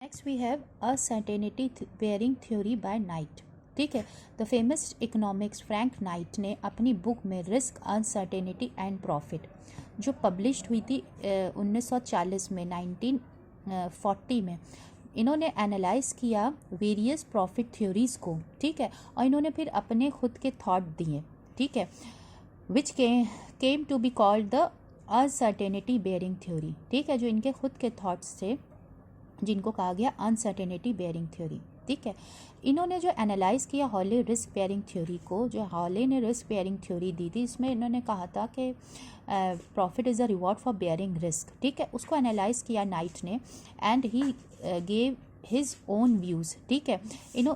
Next we have uncertainty bearing theory by Knight. ठीक है, the famous economics Frank Knight ने अपनी book में रिस्क, अनसर्टेनिटी एंड प्रॉफिट जो पब्लिश्ड हुई थी 1940 में 1940 में, इन्होंने एनालाइज किया वेरियस प्रॉफिट थ्योरीज को। ठीक है, और इन्होंने फिर अपने खुद के थॉट दिए। ठीक है, which came to be called the uncertainty bearing theory. ठीक है, जो इनके खुद के थॉट्स थे जिनको कहा गया अनसर्टेनिटी बेयरिंग थ्योरी। ठीक है, इन्होंने जो एनालाइज किया हॉले रिस्क बेयरिंग थ्योरी को, जो हॉले ने रिस्क बेयरिंग थ्योरी दी थी, इसमें इन्होंने कहा था कि profit is a reward for bearing risk. ठीक है, उसको एनालाइज किया नाइट ने and he gave his own views. ठीक है,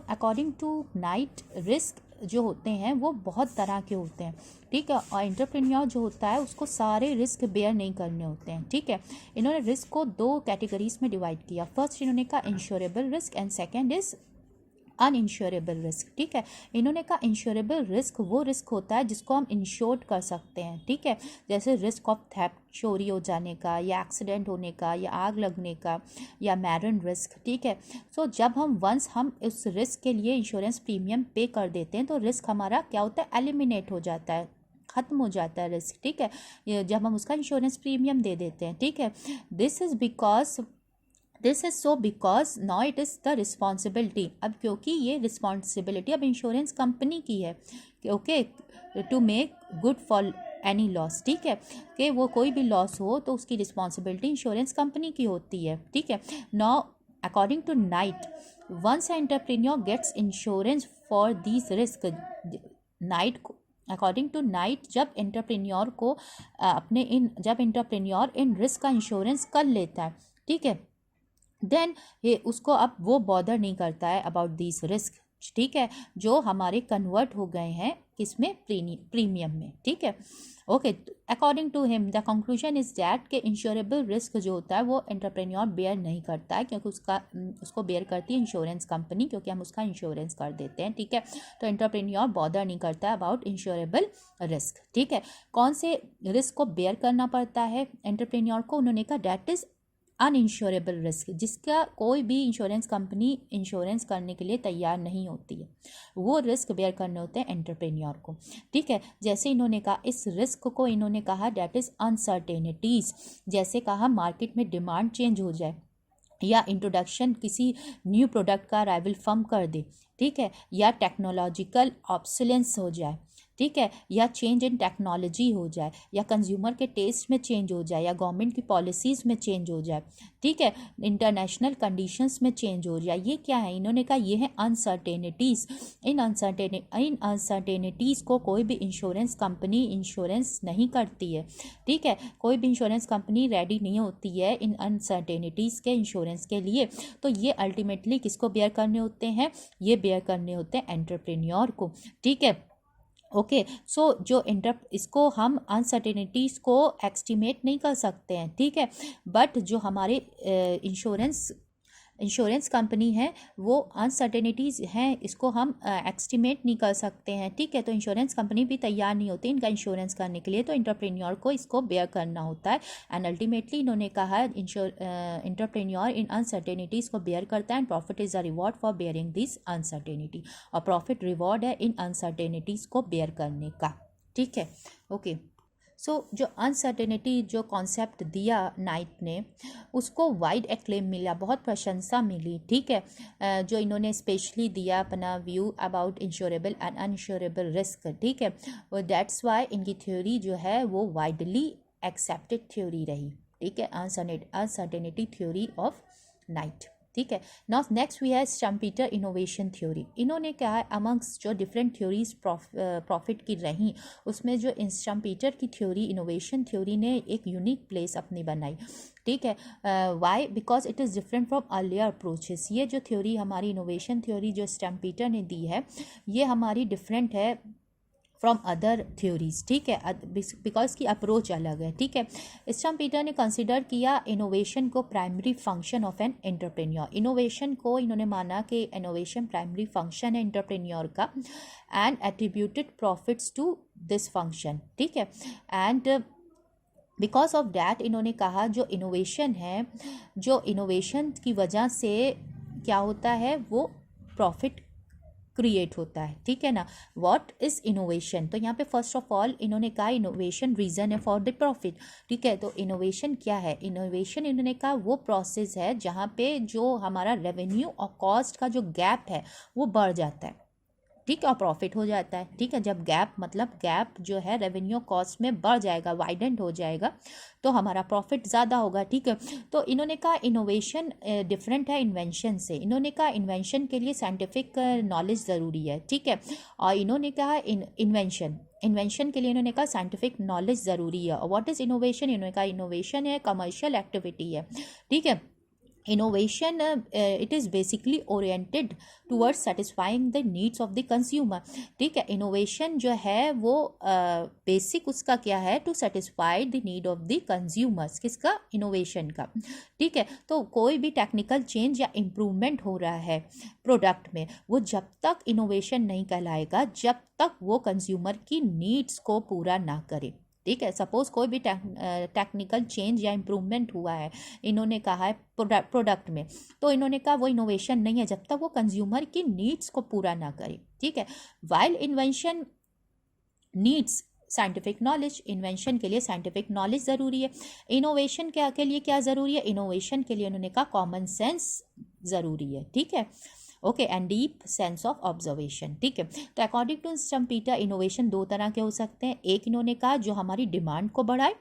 अकॉर्डिंग टू नाइट रिस्क जो होते हैं वो बहुत तरह के होते हैं। ठीक है, और एंटरप्रेन्योर जो होता है उसको सारे रिस्क बेयर नहीं करने होते हैं। ठीक है, इन्होंने रिस्क को 2 कैटेगरीज में डिवाइड किया। फर्स्ट इन्होंने कहा insurable risk and second is uninsurable risk. ठीक है, इन्होंने कहा इंश्योरेबल रिस्क वो रिस्क होता है जिसको हम इंश्योर्ड कर सकते हैं। ठीक है, जैसे रिस्क ऑफ थेफ्ट, चोरी हो जाने का, या एक्सीडेंट होने का, या आग लगने का, या मैरिन रिस्क। ठीक है, सो जब हम उस रिस्क के लिए इंश्योरेंस प्रीमियम पे कर देते हैं तो रिस्क हमारा क्या होता है, एलिमिनेट हो जाता है, ख़त्म हो जाता है रिस्क। ठीक है, जब हम उसका इंश्योरेंस प्रीमियम दे देते हैं। ठीक है, this is so because now it is the responsibility. अब क्योंकि ये रिस्पॉन्सिबिलिटी अब इंश्योरेंस कंपनी की है, okay, to make good for any loss. ठीक है, कि वो कोई भी लॉस हो तो उसकी रिस्पॉन्सिबिलिटी इंश्योरेंस कंपनी की होती है। ठीक है, now according to Knight once entrepreneur gets insurance for these risk, Knight को अकॉर्डिंग टू नाइट जब एंटरप्रेन्योर इन रिस्क का इंश्योरेंस कर लेता है, ठीक है, देन ये उसको अब वो बॉदर नहीं करता है अबाउट दिस रिस्क। ठीक है, जो हमारे कन्वर्ट हो गए हैं किसमें, प्रीमियम में। ठीक है, okay, according to him the conclusion is that के इंश्योरेबल रिस्क जो होता है वो एंटरप्रेन्योर बेयर नहीं करता है, क्योंकि उसको बेयर करती है इंश्योरेंस कंपनी, क्योंकि हम उसका इंश्योरेंस कर देते हैं। ठीक है, तो एंटरप्रेन्योर बॉदर नहीं करता है अबाउट इंश्योरेबल रिस्क। ठीक है, कौन से रिस्क को बेयर करना पड़ता है एंटरप्रेन्योर को, उन्होंने कहा दैट इज अनइंश्योरेबल रिस्क, जिसका कोई भी इंश्योरेंस कंपनी इंश्योरेंस करने के लिए तैयार नहीं होती है, वो रिस्क बेयर करने होते हैं एंटरप्रेन्योर को। ठीक है, जैसे इन्होंने कहा इस रिस्क को इन्होंने कहा दैट इज़ अनसर्टेनिटीज़। जैसे कहा मार्केट में डिमांड चेंज हो जाए, या इंट्रोडक्शन किसी न्यू प्रोडक्ट का अराइवल फर्म कर दे। ठीक है, या टेक्नोलॉजिकल ऑब्सोलेंस हो जाए। ठीक है, या चेंज इन टेक्नोलॉजी हो जाए, या कंज्यूमर के टेस्ट में चेंज हो जाए, या गवर्नमेंट की पॉलिसीज़ में चेंज हो जाए। ठीक है, इंटरनेशनल कंडीशंस में चेंज हो जाए। ये क्या है, इन्होंने कहा ये है अनसर्टेनिटीज़। इन अनसर्टेनिटीज़ को कोई भी इंश्योरेंस कंपनी इंश्योरेंस नहीं करती है। ठीक है, कोई भी इंश्योरेंस कंपनी रेडी नहीं होती है इन अनसर्टेनिटीज़ के इंश्योरेंस के लिए। तो ये अल्टीमेटली किसको बेयर करने होते हैं, ये बेयर करने होते हैं एंटरप्रेन्योर को। ठीक है, ओके, सो जो इसको हम अनसर्टेनिटीज़ को एस्टिमेट नहीं कर सकते हैं। ठीक है, बट जो हमारे इंश्योरेंस कंपनी है वो अनसर्टेनिटीज़ हैं, इसको हम एस्टिमेट नहीं कर सकते हैं। ठीक है, तो इंश्योरेंस कंपनी भी तैयार नहीं होती इनका इंश्योरेंस करने के लिए, तो एंटरप्रेन्योर को इसको बेयर करना होता है। एंड अल्टीमेटली इन्होंने कहा एंटरप्रेन्योर इन अनसर्टेनिटीज़ को बेयर करता है, and profit is a reward for bearing this uncertainty, और प्रॉफिट रिवॉर्ड है इन अनसर्टेनिटीज़ को बेयर करने का। ठीक है, ओके, सो जो अनसर्टेनिटी जो कॉन्सेप्ट दिया नाइट ने, उसको वाइड एक्लेम मिला, बहुत प्रशंसा मिली। ठीक है, जो इन्होंने स्पेशली दिया अपना view about insurable and uninsurable risk. ठीक है, दैट्स वाई इनकी थ्योरी जो है वो वाइडली एक्सेप्टेड थ्योरी रही। ठीक है, अनसर्टेनिटी थ्योरी ऑफ नाइट। ठीक है, नाउ नेक्स्ट वी है स्टम्पीटर इनोवेशन थ्योरी। इन्होंने कहा है अमंग्स जो डिफरेंट थ्योरीज प्रॉफिट की रहीं, उसमें जो स्टम्पीटर की थ्योरी, इनोवेशन थ्योरी ने एक यूनिक प्लेस अपनी बनाई। ठीक है, why, because it is different from earlier approaches. ये जो थ्योरी हमारी इनोवेशन थ्योरी जो स्टम्पीटर ने दी है, ये हमारी डिफरेंट है फ्रॉम अदर थ्योरीज। ठीक है, बिकॉज की अप्रोच अलग है। ठीक है, स्टम्पीटर ने कंसिडर किया इनोवेशन को primary function of an entrepreneur. Innovation को इन्होंने माना कि इनोवेशन प्राइमरी फंक्शन है एंटरप्रेन्योर का, and attributed profits to this function. ठीक है, एंड बिकॉज ऑफ डैट इन्होंने कहा जो इनोवेशन है, जो इनोवेशन की वजह से क्या होता है, वो प्रॉफिट क्रिएट होता है, ठीक है ना। व्हाट इज इनोवेशन, तो यहाँ पे फर्स्ट ऑफ ऑल इन्होंने कहा इनोवेशन रीजन है फॉर द प्रॉफिट, ठीक है। तो इनोवेशन क्या है, इनोवेशन इन्होंने कहा वो प्रोसेस है जहाँ पे जो हमारा रेवेन्यू और कॉस्ट का जो गैप है वो बढ़ जाता है, ठीक है, और प्रॉफिट हो जाता है, ठीक है। जब गैप मतलब गैप जो है रेवेन्यू कॉस्ट में बढ़ जाएगा, वाइडेंड हो जाएगा, तो हमारा प्रॉफिट ज़्यादा होगा, ठीक है। तो इन्होंने कहा इनोवेशन डिफरेंट है इन्वेंशन से। इन्होंने कहा इन्वेंशन के लिए साइंटिफिक नॉलेज ज़रूरी है, ठीक है, और इन्होंने कहा इन्वेंशन के लिए इन्होंने कहा साइंटिफिक नॉलेज ज़रूरी है। और व्हाट इज़ इनोवेशन, इन्होंने कहा इनोवेशन है कमर्शियल एक्टिविटी है, ठीक है। innovation it is basically oriented towards satisfying the needs of the consumer, ठीक है। इनोवेशन जो है वो बेसिक उसका क्या है, to satisfy the need of the consumers, किसका, इनोवेशन का, ठीक है। तो कोई भी टेक्निकल चेंज या इम्प्रूवमेंट हो रहा है प्रोडक्ट में, वो जब तक इनोवेशन नहीं कहलाएगा जब तक वो कंज्यूमर की नीड्स को पूरा ना करे, ठीक है। सपोज कोई भी टेक्निकल चेंज या इम्प्रूवमेंट हुआ है, इन्होंने कहा है प्रोडक्ट में, तो इन्होंने कहा वो इनोवेशन नहीं है जब तक वो कंज्यूमर की नीड्स को पूरा ना करे, ठीक है। While invention needs scientific knowledge, invention के लिए साइंटिफिक नॉलेज ज़रूरी है। इनोवेशन के लिए क्या ज़रूरी है, इनोवेशन के लिए उन्होंने कहा कॉमन सेंस ज़रूरी है, ठीक है, okay, and deep sense of observation, ठीक है। तो अकॉर्डिंग टू स्टम्पीटर इनोवेशन दो तरह के हो सकते हैं। एक इन्होंने कहा जो हमारी डिमांड को बढ़ाए,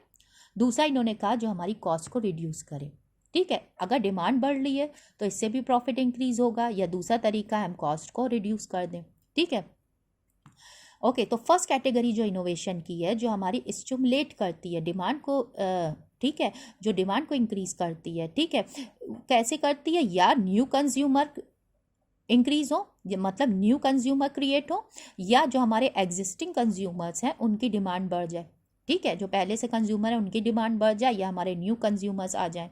दूसरा इन्होंने कहा जो हमारी कॉस्ट को रिड्यूस करे, ठीक है। अगर डिमांड बढ़ रही है तो इससे भी प्रॉफिट इंक्रीज होगा, या दूसरा तरीका है हम कॉस्ट को रिड्यूस कर दें, ठीक है, ओके। तो फर्स्ट कैटेगरी जो इनोवेशन की है, जो हमारी स्टिमुलेट करती है डिमांड को, ठीक है, जो डिमांड को इंक्रीज करती है, ठीक है, कैसे करती है, या न्यू कंज्यूमर इंक्रीज हो, मतलब न्यू कंज्यूमर क्रिएट हो, या जो हमारे एग्जिस्टिंग कंज्यूमर्स हैं उनकी डिमांड बढ़ जाए, ठीक है, जो पहले से कंज्यूमर है उनकी डिमांड बढ़ जाए, या हमारे न्यू कंज्यूमर्स आ जाएं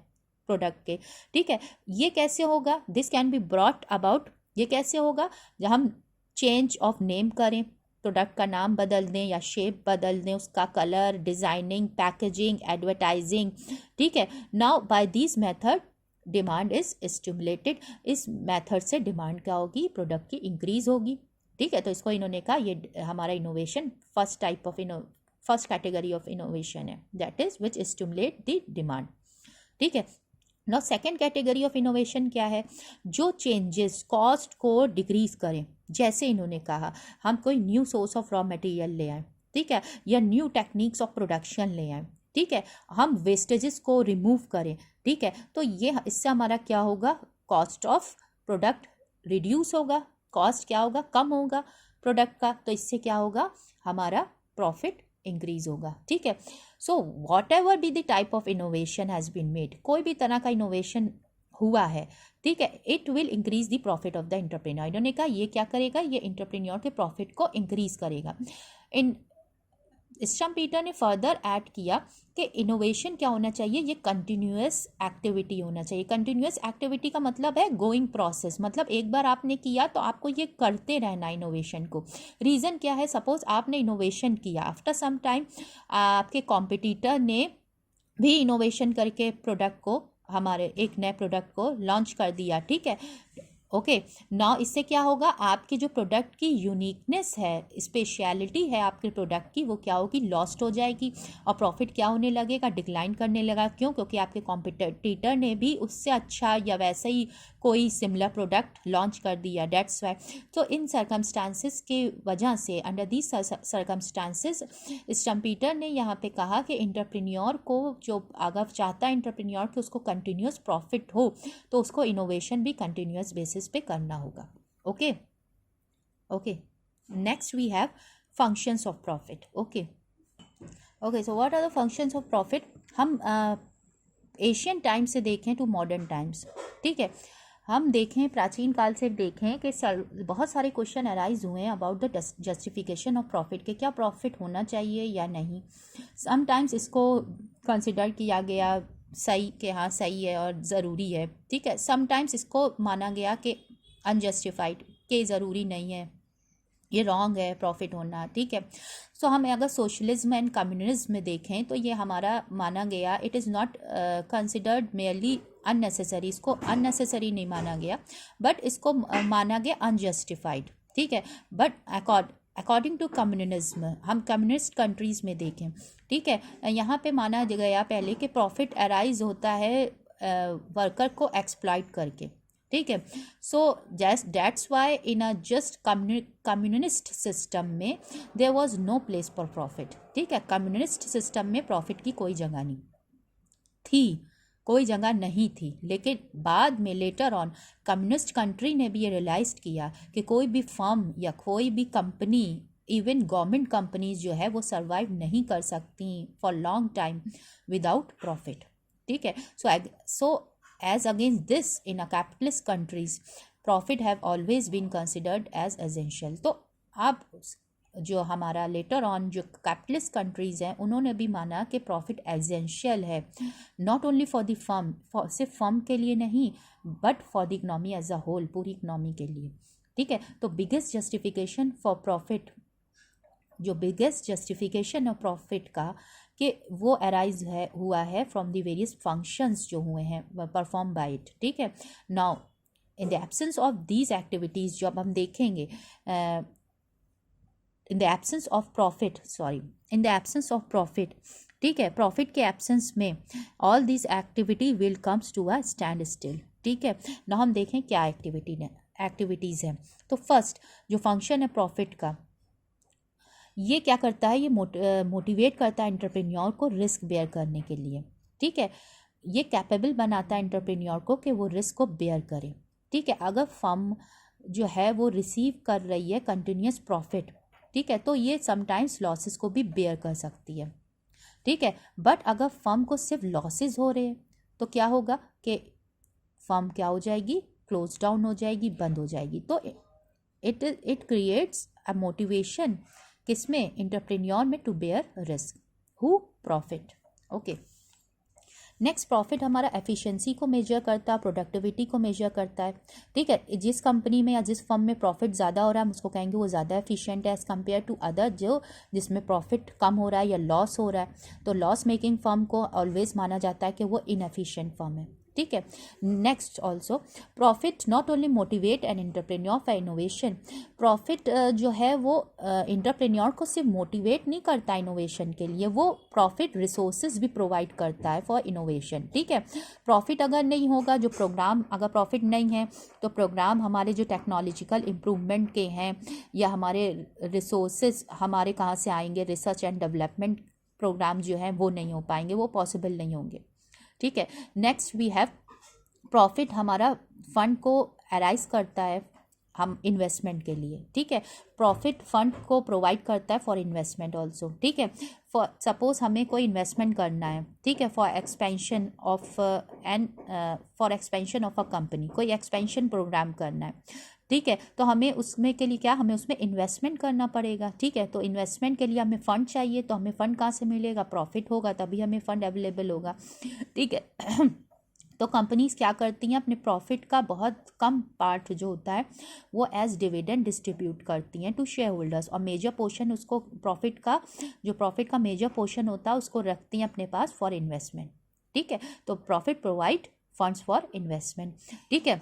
प्रोडक्ट के, ठीक है। ये कैसे होगा, this can be brought about, ये कैसे होगा, जब हम चेंज ऑफ नेम करें, प्रोडक्ट का नाम बदल दें या शेप बदल दें, उसका कलर, डिज़ाइनिंग, पैकेजिंग, एडवर्टाइजिंग, ठीक है। Now by this method demand is stimulated, इस मेथड से डिमांड क्या होगी, प्रोडक्ट की इंक्रीज होगी, ठीक है। तो इसको इन्होंने कहा ये हमारा innovation first category of innovation है, that is which stimulate the demand, ठीक है। Now second category of innovation क्या है, जो चेंजेस कॉस्ट को डिक्रीज करें, जैसे इन्होंने कहा हम कोई new source of raw material ले आए, ठीक है, या न्यू टेक्निक्स ऑफ प्रोडक्शन ले आए, ठीक है, हम वेस्टेजेस को रिमूव करें, ठीक है। तो ये इससे हमारा क्या होगा, कॉस्ट ऑफ प्रोडक्ट रिड्यूस होगा, कॉस्ट क्या होगा, कम होगा प्रोडक्ट का, तो इससे क्या होगा, हमारा प्रॉफिट इंक्रीज होगा, ठीक है। So whatever be the type of innovation has been made, कोई भी तरह का इनोवेशन हुआ है, ठीक है, it will increase the profit of the entrepreneur. इन्होंने कहा ये क्या करेगा, ये एंटरप्रेन्योर के प्रॉफिट को इंक्रीज करेगा। इन स्टम्पीटर ने फर्दर ऐड किया कि इनोवेशन क्या होना चाहिए, ये कंटिन्यूअस एक्टिविटी होना चाहिए। कंटिन्यूअस एक्टिविटी का मतलब है गोइंग प्रोसेस, मतलब एक बार आपने किया तो आपको ये करते रहना इनोवेशन को। रीज़न क्या है, सपोज आपने इनोवेशन किया, आफ्टर सम टाइम आपके कॉम्पिटिटर ने भी इनोवेशन करके प्रोडक्ट को, हमारे एक नए प्रोडक्ट को लॉन्च कर दिया, ठीक है, ओके। नाउ इससे क्या होगा, आपके जो प्रोडक्ट की यूनिकनेस है, स्पेशलिटी है आपके प्रोडक्ट की, वो क्या होगी, लॉस्ट हो जाएगी, और प्रॉफिट क्या होने लगेगा, डिक्लाइन करने लगा। क्यों, क्योंकि आपके कॉम्पिटिटर ने भी उससे अच्छा या वैसे ही कोई सिमिलर प्रोडक्ट लॉन्च कर दिया, डेट्स वाई। तो इन सर्कमस्टांसिस के वजह से, अंडर दीज सर्कमस्टांसिस, स्टम्पीटर ने यहाँ पे कहा कि एंटरप्रेन्योर को, जो अगर चाहता है एंटरप्रेन्योर कि उसको कंटिन्यूस प्रॉफिट हो, तो उसको इनोवेशन भी कंटिन्यूस बेसिस पे करना होगा, okay, okay. Next we have functions of profit, okay, okay. So what are the functions of profit, हम एशियन टाइम से देखें टू मॉडर्न टाइम्स, ठीक है, हम देखें प्राचीन काल से देखें कि बहुत सारे क्वेश्चन अराइज हुए हैं about the justification of profit, के क्या प्रॉफिट होना चाहिए या नहीं। समटाइम्स इसको कंसिडर किया गया सही, कि हाँ सही है और ज़रूरी है, ठीक है। समटाइम्स इसको माना गया कि अनजस्टिफाइड, के ज़रूरी नहीं है, ये रॉन्ग है प्रॉफिट होना, ठीक है। सो हम अगर सोशलिज्म एंड कम्युनिज्म में देखें तो ये हमारा माना गया, it is not considered merely unnecessary, इसको अननेसेसरी नहीं माना गया, बट इसको माना गया अनजस्टिफाइड, ठीक है। बट अकॉर्डिंग टू कम्युनिज्म, हम कम्युनिस्ट कंट्रीज़ में देखें, ठीक है, यहाँ पे माना गया पहले कि प्रॉफिट अराइज होता है वर्कर को एक्सप्लॉइट करके, ठीक है। So that's why in a just communist system में there was no place for profit, ठीक है। कम्युनिस्ट सिस्टम में प्रॉफिट की कोई जगह नहीं थी, कोई जगह नहीं थी। लेकिन बाद में लेटर ऑन कम्युनिस्ट कंट्री ने भी ये रियलाइज किया कि कोई भी फर्म या कोई भी कंपनी, इवन गवर्नमेंट कंपनीज जो है वो सर्वाइव नहीं कर सकती for long time without profit, ठीक है। सो as against this in a capitalist countries profit have always been considered as essential। तो अब जो हमारा लेटर ऑन जो कैपिटलिस्ट कंट्रीज़ हैं उन्होंने भी माना कि प्रॉफिट एसेंशियल है, not only for the firm, सिर्फ फर्म के लिए नहीं but for the economy as a whole, पूरी इकनॉमी के लिए, ठीक है। तो बिगेस्ट जस्टिफिकेशन फॉर प्रॉफिट, जो बिगेस्ट जस्टिफिकेशन ऑफ प्रॉफिट का कि वो अराइज हुआ है फ्रॉम द वेरियस फंक्शंस जो हुए हैं परफॉर्म बाय इट, ठीक है। Now in the absence of these activities, जो अब हम देखेंगे in the absence of profit, in the absence of profit, ठीक है, प्रॉफिट के एब्सेंस में all this activity will comes to a standstill, ठीक है। ना हम देखें क्या एक्टिविटीज़ हैं। तो फर्स्ट जो फंक्शन है प्रॉफिट का, ये क्या करता है, ये मोटिवेट करता है एंटरप्रेन्योर को रिस्क बेयर करने के लिए, ठीक है। ये कैपेबल बनाता है एंटरप्रेन्योर को कि वो रिस्क को बेयर करे, ठीक है। अगर फर्म जो है वो रिसीव कर रही है कंटिन्यूस प्रॉफिट, ठीक है, तो ये समटाइम्स लॉसेस को भी बेयर कर सकती है, ठीक है। बट अगर फर्म को सिर्फ लॉसेस हो रहे हैं तो क्या होगा कि फर्म क्या हो जाएगी, क्लोज डाउन हो जाएगी, बंद हो जाएगी। तो इट क्रिएट्स अ मोटिवेशन किसमें, एंटरप्रेन्योर में, to bear risk, who, profit, okay. Next profit हमारा एफिशिएंसी को मेजर करता है, प्रोडक्टिविटी को मेजर करता है, ठीक है। जिस कंपनी में या जिस फर्म में प्रॉफिट ज़्यादा हो रहा है हम उसको कहेंगे वो ज़्यादा एफिशिएंट है एज़ कम्पेयर टू अदर जो जिसमें प्रॉफिट कम हो रहा है या लॉस हो रहा है। तो लॉस मेकिंग फर्म को ऑलवेज माना जाता है कि वो इनएफिशिएंट फर्म है, ठीक है। Next also profit not only motivate an entrepreneur for innovation, profit जो है वो एंटरप्रेन्योर को सिर्फ मोटिवेट नहीं करता इनोवेशन के लिए, वो प्रॉफिट रिसोर्सेज भी प्रोवाइड करता है फॉर इनोवेशन, ठीक है। प्रॉफिट अगर नहीं होगा, जो प्रोग्राम अगर प्रॉफिट नहीं है तो प्रोग्राम हमारे जो टेक्नोलॉजिकल इम्प्रूवमेंट के हैं या हमारे रिसोर्सेज हमारे कहाँ से आएंगे, रिसर्च एंड डेवलपमेंट प्रोग्राम जो हैं वो नहीं हो पाएंगे, वो पॉसिबल नहीं होंगे, ठीक है। नेक्स्ट वी हैव प्रॉफिट हमारा फंड को अराइज करता है हम इन्वेस्टमेंट के लिए, ठीक है। प्रॉफिट फंड को प्रोवाइड करता है फॉर इन्वेस्टमेंट ऑल्सो, ठीक है। फॉर सपोज हमें कोई इन्वेस्टमेंट करना है, ठीक है, for expansion of a company, कोई एक्सपेंशन प्रोग्राम करना है, ठीक है। तो हमें उसमें के लिए क्या, हमें उसमें इन्वेस्टमेंट करना पड़ेगा, ठीक है। तो इन्वेस्टमेंट के लिए हमें फ़ंड चाहिए, तो हमें फ़ंड कहाँ से मिलेगा, प्रॉफिट होगा तभी हमें फ़ंड अवेलेबल होगा, ठीक है। तो कंपनीज क्या करती हैं, अपने प्रॉफिट का बहुत कम पार्ट जो होता है वो एज डिविडेंड डिस्ट्रीब्यूट करती हैं टू शेयर होल्डर्स, और मेजर पोर्शन उसको प्रॉफिट का मेजर पोर्शन होता है उसको रखती हैं अपने पास फॉर इन्वेस्टमेंट, ठीक है। तो profit provide funds for investment, ठीक है।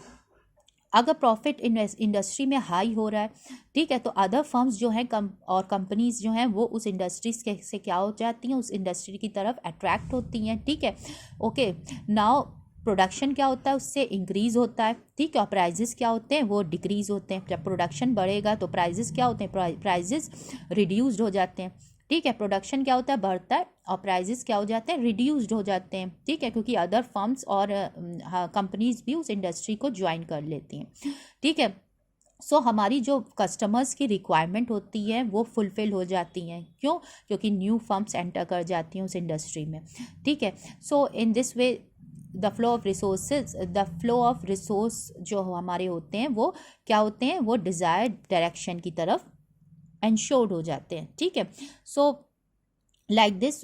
अगर प्रॉफिट इंडस्ट्री में हाई हो रहा है, ठीक है, तो अदर फर्म्स जो हैं और कंपनीज जो हैं वो उस इंडस्ट्रीज से क्या हो जाती हैं, उस इंडस्ट्री की तरफ अट्रैक्ट होती हैं, ठीक है, ओके। नाउ प्रोडक्शन क्या होता है, उससे इंक्रीज़ होता है, ठीक है, और प्राइजेस क्या होते हैं, वो डिक्रीज़ होते हैं। जब प्रोडक्शन बढ़ेगा तो प्राइजेस क्या होते हैं, प्राइजेस रिड्यूस्ड हो जाते हैं, ठीक है। प्रोडक्शन क्या होता है, बढ़ता है, और प्राइजेस क्या हो जाते हैं, रिड्यूस्ड हो जाते हैं, ठीक है, क्योंकि अदर फर्म्स और कंपनीज भी उस इंडस्ट्री को ज्वाइन कर लेती हैं, ठीक है। सो हमारी जो कस्टमर्स की रिक्वायरमेंट होती है वो फुलफ़िल हो जाती हैं, क्यों, क्योंकि न्यू फर्म्स एंटर कर जाती हैं उस इंडस्ट्री में, ठीक है। So in this way the flow of resource जो हमारे होते हैं वो क्या होते हैं, वो डिज़ायर्ड डायरेक्शन की तरफ एंश्योर्ड हो जाते हैं, ठीक है। So like this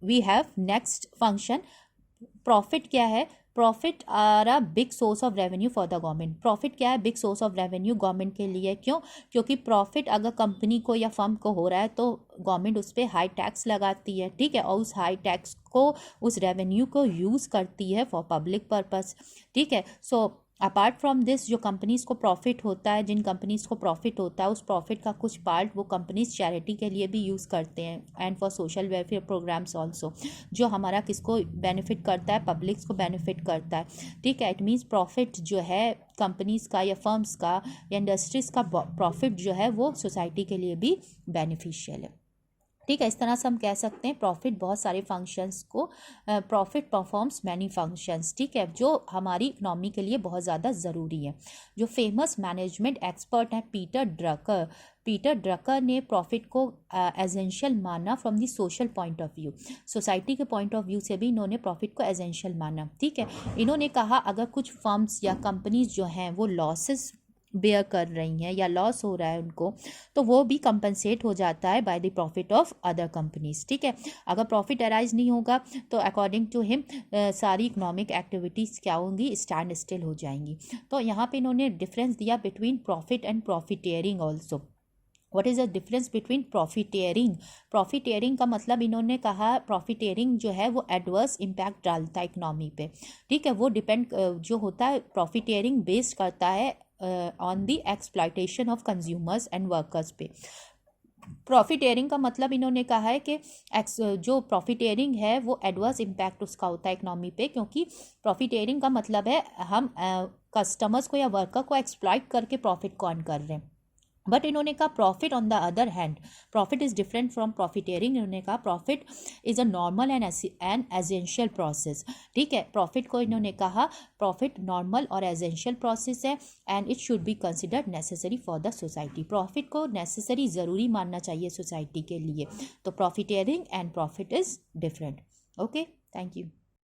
we have next function, profit क्या है, profit are a big source of revenue for the government. Profit क्या है? Big source of revenue government के लिए। क्यों? क्योंकि प्रॉफिट अगर कंपनी को या फर्म को हो रहा है तो गवर्नमेंट उस पर हाई टैक्स लगाती है, ठीक है, और उस हाई टैक्स को, उस रेवेन्यू को यूज़ करती है फॉर पब्लिक पर्पस, ठीक है। सो अपार्ट फ्रॉम दिस, जो कंपनीज़ को प्रॉफिट होता है, जिन कंपनीज़ को प्रॉफिट होता है, उस प्रॉफिट का कुछ पार्ट वो कंपनीज चैरिटी के लिए भी यूज़ करते हैं and for social welfare programs also, जो हमारा किसको बेनिफिट करता है? पब्लिक्स को बेनिफिट करता है, ठीक है। इट मीन्स प्रॉफिट जो है कंपनीज़ का या फर्म्स का या इंडस्ट्रीज़ का प्रॉफिट जो है वो सोसाइटी के लिए भी बेनिफिशियल है, ठीक है। इस तरह से हम कह सकते हैं प्रॉफिट बहुत सारे फंक्शंस को, प्रॉफिट परफॉर्म्स मैनी फंक्शंस, ठीक है, जो हमारी इकनॉमी के लिए बहुत ज़्यादा ज़रूरी है। जो फेमस मैनेजमेंट एक्सपर्ट हैं पीटर ड्रकर ने प्रॉफिट को एसेंशियल माना from the social point of view. Society के पॉइंट ऑफ व्यू से भी इन्होंने प्रॉफिट को एसेंशियल माना, ठीक है। इन्होंने कहा अगर कुछ फर्म्स या कंपनीज जो हैं वो लॉसेस बेयर कर रही हैं या लॉस हो रहा है उनको, तो वो भी कंपनसेट हो जाता है by the profit of other companies, ठीक है। अगर प्रॉफिट अराइज नहीं होगा तो अकॉर्डिंग टू हिम सारी इकोनॉमिक एक्टिविटीज़ क्या होंगी? स्टैंड स्टिल हो जाएंगी। तो यहाँ पे इन्होंने डिफरेंस दिया between profit and profiteering also. What is the difference between profiteering? Profiteering का मतलब इन्होंने कहा प्रॉफिटेयरिंग जो है वो एडवर्स इम्पैक्ट डालता है इकनॉमी पे, ठीक है। वो डिपेंड जो होता है प्रॉफिटेयरिंग बेस्ड करता है on the exploitation of consumers and workers पे। प्रॉफिटेयरिंग का मतलब इन्होंने कहा है कि जो प्रॉफिटेयरिंग है वो एडवर्स इम्पैक्ट उसका होता है इकनॉमी पे, क्योंकि प्रॉफिटेयरिंग का मतलब है हम कस्टमर्स को या वर्कर को एक्सप्लॉइट करके प्रॉफिट को अर्न कर रहे हैं। बट इन्होंने कहा profit on the other hand, profit is different from profiteering. इन्होंने कहा profit is a normal and essential process, ठीक है। प्रॉफिट को इन्होंने कहा प्रॉफिट नॉर्मल और एसेंशियल प्रोसेस है and it should be considered necessary for the society. Profit को नेसेसरी ज़रूरी मानना चाहिए सोसाइटी के लिए। तो profiteering and profit is different. Okay, thank you.